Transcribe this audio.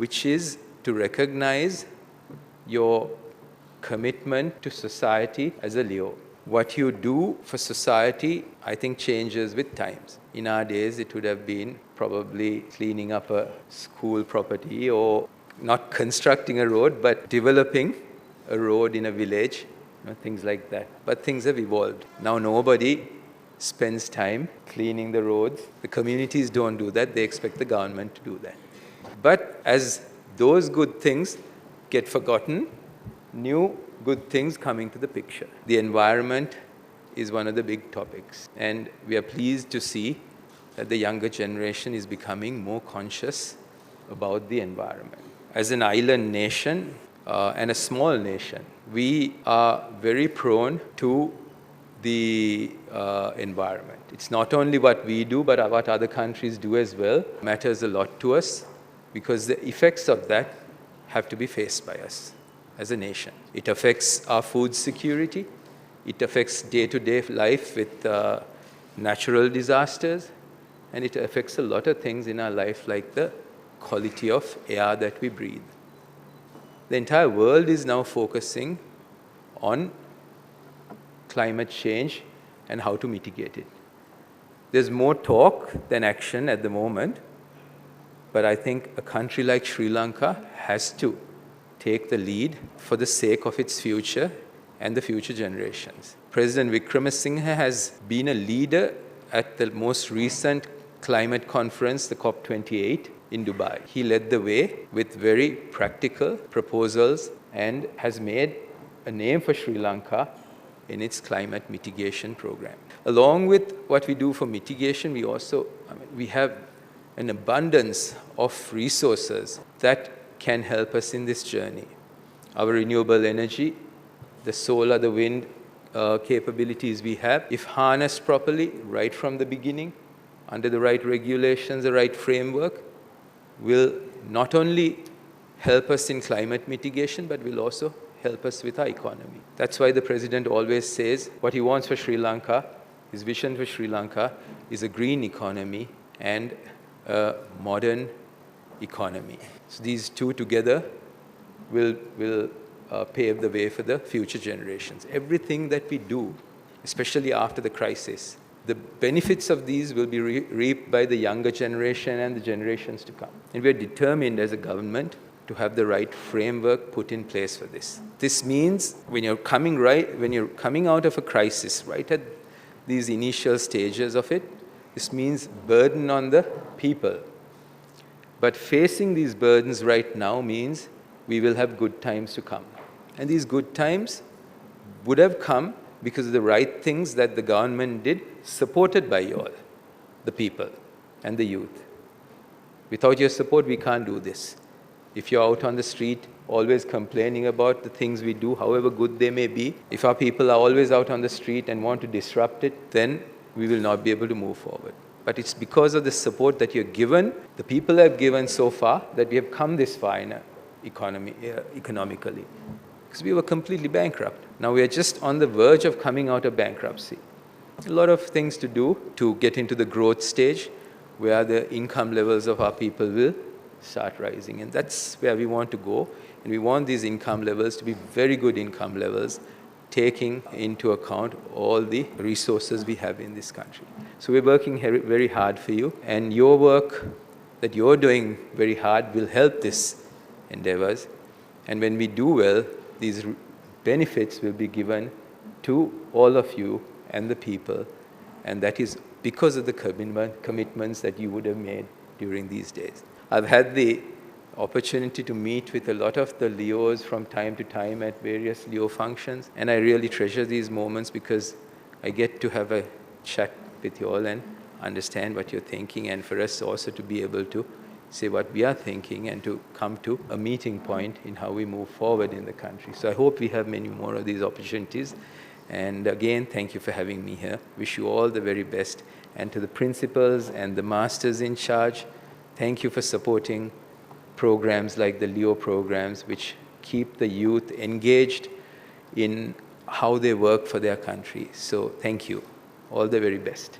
which is to recognize your commitment to society as a Leo. What you do for society, I think, changes with times. In our days, it would have been probably cleaning up a school property or not constructing a road, but developing a road in a village, things like that. But things have evolved. Now nobody spends time cleaning the roads. The communities don't do that. They expect the government to do that. But as those good things get forgotten, new good things come into the picture. The environment is one of the big topics. And we are pleased to see that the younger generation is becoming more conscious about the environment. As an island nation and a small nation, we are very prone to the environment. It's not only what we do, but what other countries do as well matters a lot to us, because the effects of that have to be faced by us as a nation. It affects our food security. It affects day-to-day life with natural disasters. And it affects a lot of things in our life, like the quality of air that we breathe. The entire world is now focusing on climate change and how to mitigate it. There's more talk than action at the moment, but I think a country like Sri Lanka has to take the lead for the sake of its future and the future generations. President Wickremesinghe has been a leader at the most recent climate conference, the COP28 in Dubai. He led the way with very practical proposals and has made a name for Sri Lanka in its climate mitigation program. Along with what we do for mitigation, we have an abundance of resources that can help us in this journey. Our renewable energy, the solar, the wind capabilities we have, if harnessed properly right from the beginning, under the right regulations, the right framework, will not only help us in climate mitigation, but will also help us with our economy. That's why the president always says what he wants for Sri Lanka, his vision for Sri Lanka, is a green economy and a modern economy. So these two together will pave the way for the future generations. Everything that we do, especially after the crisis, the benefits of these will be reaped by the younger generation and the generations to come. And we are determined as a government to have the right framework put in place for this. This means when you're coming out of a crisis, right at these initial stages of it, this means burden on the people. But facing these burdens right now means we will have good times to come. And these good times would have come because of the right things that the government did, supported by you all, the people and the youth. Without your support, we can't do this. If you're out on the street always complaining about the things we do, however good they may be, if our people are always out on the street and want to disrupt it, then we will not be able to move forward. But it's because of the support that you're given, the people have given so far, that we have come this far in economically. Because we were completely bankrupt. Now we are just on the verge of coming out of bankruptcy. A lot of things to do to get into the growth stage where the income levels of our people will start rising. And that's where we want to go. And we want these income levels to be very good income levels, taking into account all the resources we have in this country. So we're working very hard for you. And your work that you're doing very hard will help these endeavors. And when we do well, these benefits will be given to all of you and the people. And that is because of the commitments that you would have made during these days. I've had the opportunity to meet with a lot of the Leos from time to time at various Leo functions. And I really treasure these moments because I get to have a chat with you all and understand what you're thinking, and for us also to be able to say what we are thinking and to come to a meeting point in how we move forward in the country. So I hope we have many more of these opportunities. And again, thank you for having me here. Wish you all the very best. And to the principals and the masters in charge, thank you for supporting programs like the Leo programs, which keep the youth engaged in how they work for their country. So thank you. All the very best.